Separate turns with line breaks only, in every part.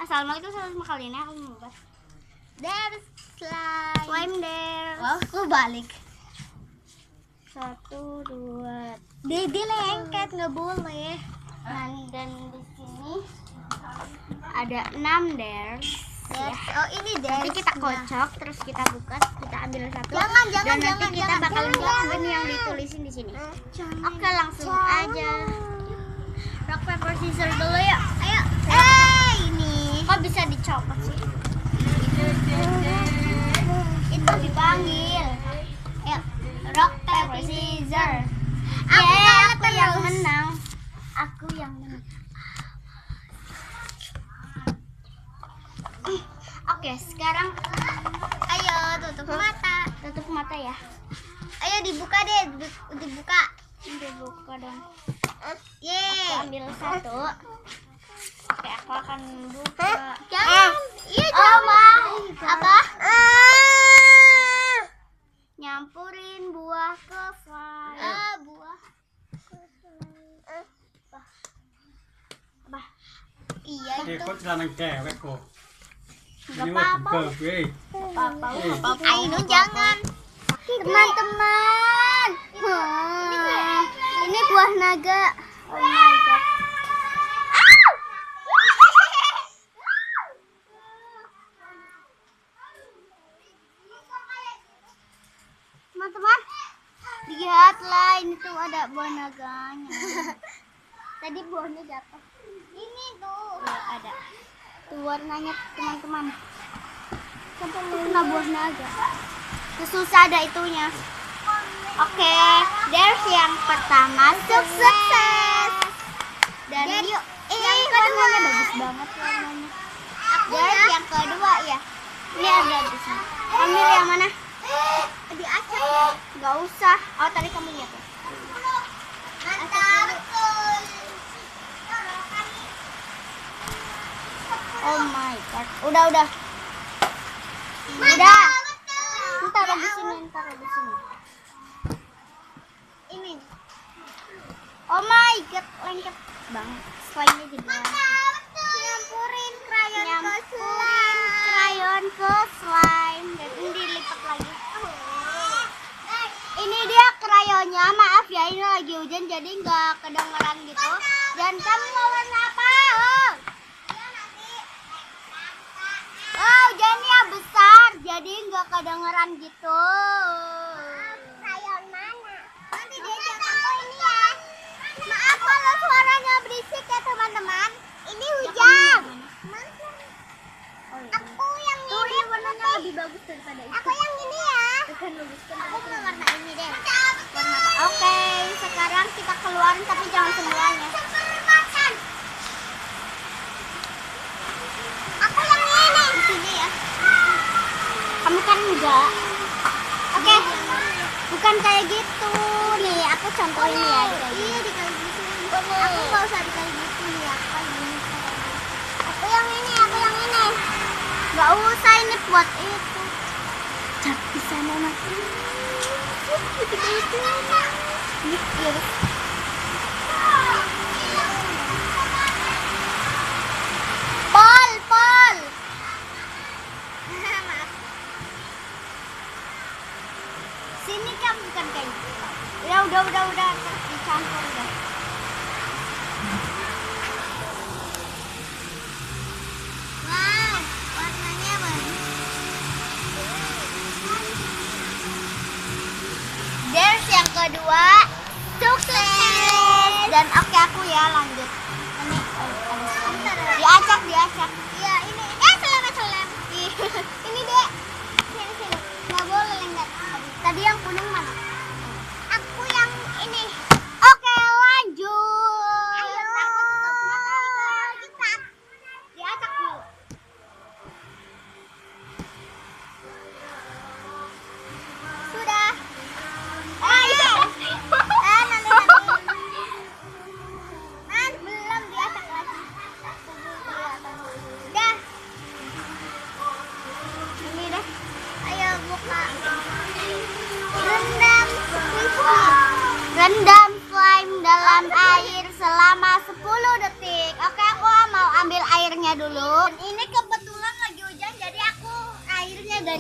Assalamualaikum sama kali ini aku mau bahas There's slime there.
Oh, aku balik.
1, 2.
Dede lengket nggak boleh.
Dan di sini ada 6 there. Ya.
Oh, ini deh.
Nanti kita kocok, terus kita buka, kita ambil satu.
Jangan,
dan nanti kita bakal buat yang ditulisin di sini. Oke, langsung aja. Rock paper scissors dulu yuk. Ayo.
Ini.
Kok bisa dicopot sih? Itu dipanggil. Ayo. Rock paper scissors. Aku yang menang. Aku yang menang. Oke, sekarang
Ayo tutup mata.
tutup mata ya.
Ayo dibuka deh, dibuka.
Dibuka dong.
Yeay.
Aku ambil satu. Oke, aku akan buka.
Jangan. Iya,
Oh
jangan.
my God.
Apa?
Nyampurin buah ke slime.
Buah.
Apa?
Iya itu.
kok celana cewek kok.
Gak
Ini mah
apa-apa.
bagus.
Apa-apa.
Aino jangan.
Teman-teman. Ini buah naga. Oh my God. Teman-teman, lihatlah ini tuh ada buah naganya. Tadi buahnya jatuh.
Ini tuh.
Ya, ada. Tuh warnanya teman-teman. Sampai kena buah naga. Susah ada itunya. Oke, there's yang pertama sukses. Dan yuk, yang warnanya bagus banget warnanya. There's yang kedua ya. Ini ada di sini. Ambil yang mana?
Diacak.
Gak usah. Oh tadi kamu lihat ya.
Mantap.
Oh my God. Udah. Udah. Taruh di sini, taruh di sini.
Ini.
Oh my God, lengket banget. Slime-nya jadi
Nyampurin krayon ke
nyampurin krayon ke slime dan ini dilipat lagi. Ini dia krayonnya. Maaf ya, ini lagi hujan jadi nggak kedengeran gitu. Dan kamu mau warna apa? Oh, hujannya besar jadi nggak kedengeran gitu.
Krayon mana? Nanti diajak aku ini ya. Maaf kalau suaranya berisik ya teman-teman. Ini hujan. Aku yang ini
Warnanya lebih bagus daripada itu.
Aku yang ini ya.
Bukan bagus.
Aku mau warna ini deh.
Warna apa? Oke, sekarang kita keluarin tapi jangan semuanya.
Aku yang ini.
Di sini ya. Kamu kan enggak. Oke. Bukan kayak gitu. Nih, aku contohin ya.
Iya dikali gitu. Aku nggak usah dikali gitu nih. Aku gini. Aku yang ini. Aku yang ini.
Enggak usah ini buat itu. Cat di sana mas. Mikir. Pol. Sini kan bukan kayak gitu. Ya udah dicampur udah.
Wow, warnanya bagus.
There's yang kedua. Sukses.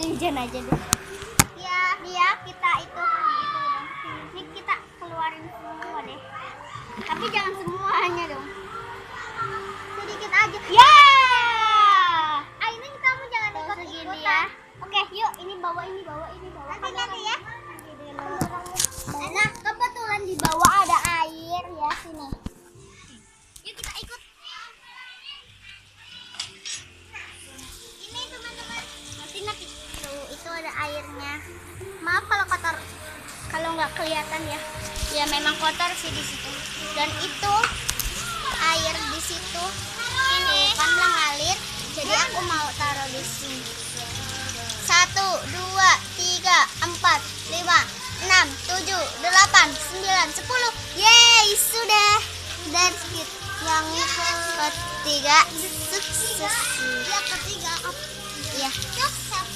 hujan aja deh. Ya kita itu dong. Ini kita keluarin semua deh. Tapi jangan semuanya dong.
Sedikit aja.
Ya.
Ini kamu jangan ikut
Segini ya. Oke, yuk ini bawa.
Nanti ya. Nah, kebetulan di bawah ada air ya, sini. Yuk kita ikut. Ini teman-teman.
Nanti tuh itu ada airnya. Maaf kalau kotor. Kalau nggak kelihatan ya. Ya memang kotor sih di situ. Dan itu air di situ ini kan mengalir. Jadi aku mau taruh di sini. 1, 2, 3, 4, 5, 6, 7, 8, 9, 10. Yeay, sudah. That's it. Yang ketiga sukses.
Yang ketiga
Ya.
sukses.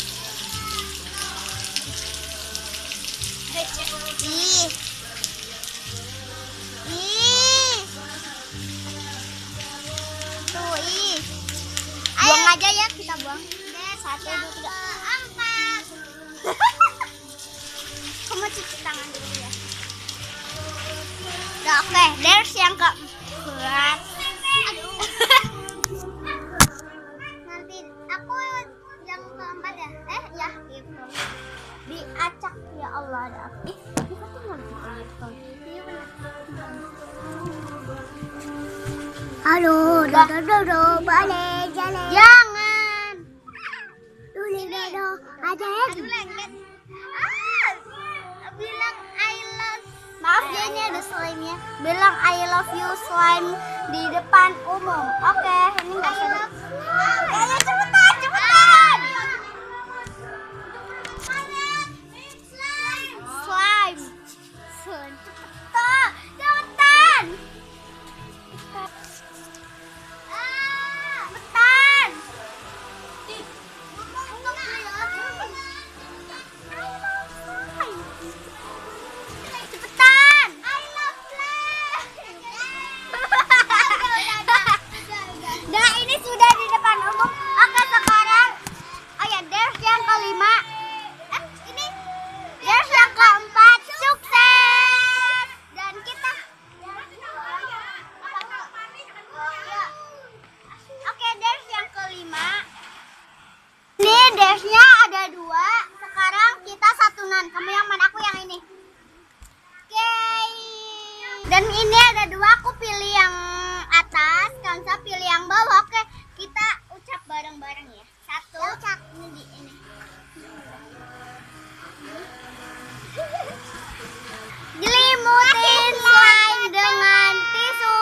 Ih. Tuh, ih. Buang aja ya, kita buang. 1, 2, 3.
Keempat.
Kamu cuci tangan dulu ya. Udah oke, there's yang keempat.
Nanti aku yang keempat ya.
Ya, gitu. Diacak ya Allah ada apa? Kita tuh mau gitu. Iya benar.
Halo, dodo, boleh jalan.
Jangan.
Dodo, ada
Aduh, lengket.
bilang I love.
Maaf ya, ini ada slime-nya. Bilang I love you slime di depan umum. Oke, ini nggak sadar. Ayo cepetan. Slime. Cepetan. Cepetan. Cepetan. Nah, ini sudah di depan umum. Oke, sekarang there's yang kelima. Ini there's yang keempat. Sukses. Dan kita Oke, there's yang kelima. Ini there's-nya ada 2. Sekarang kita satuan. Kamu yang mana? Aku yang ini. Oke. Dan ini ada 2. Aku pilih yang atas, Kansa pilih yang bawah. Oke, kita ucap bareng-bareng ya. 1.
Ucap.
Ini. Jelimutin slime dengan tisu.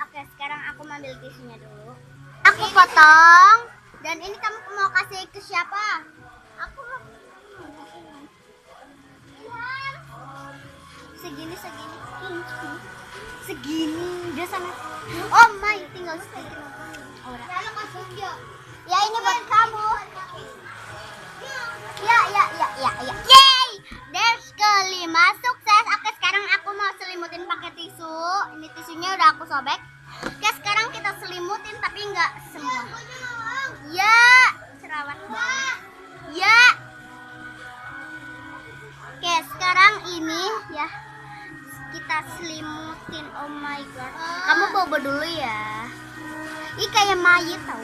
Oke, sekarang aku ambil tisunya dulu. Aku potong. Dan ini kamu mau kasih ke siapa?
Aku
Segini. Udah sana. Oh my, tinggal segini.
Lalu masuk yuk.
Ya, ini buat kamu. Ya. Yay! There's kelima sukses. Oke, sekarang aku mau selimutin pakai tisu. Ini tisunya udah aku sobek. Oke, sekarang kita selimutin tapi nggak semua. Ya, cerawat banget. Ya. Oke, sekarang ini ya kita selimutin. Oh my god. Kamu bobo dulu ya. Ih, kayak mayat tau.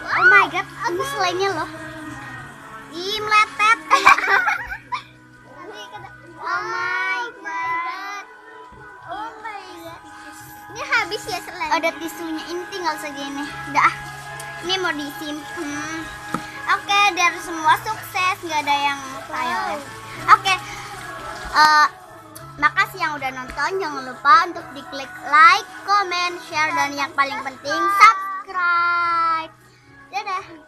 Oh my god, ini slime-nya loh. Ih, meletet. Oh my god.
Ini habis ya selesai.
Ada tisunya, ini tinggal segini. Udah, ini mau disimpan. Oke, dari semua sukses, nggak ada yang fail. Oke, makasih yang udah nonton. Jangan lupa untuk diklik like, comment, share, dan yang paling penting subscribe. Dadah.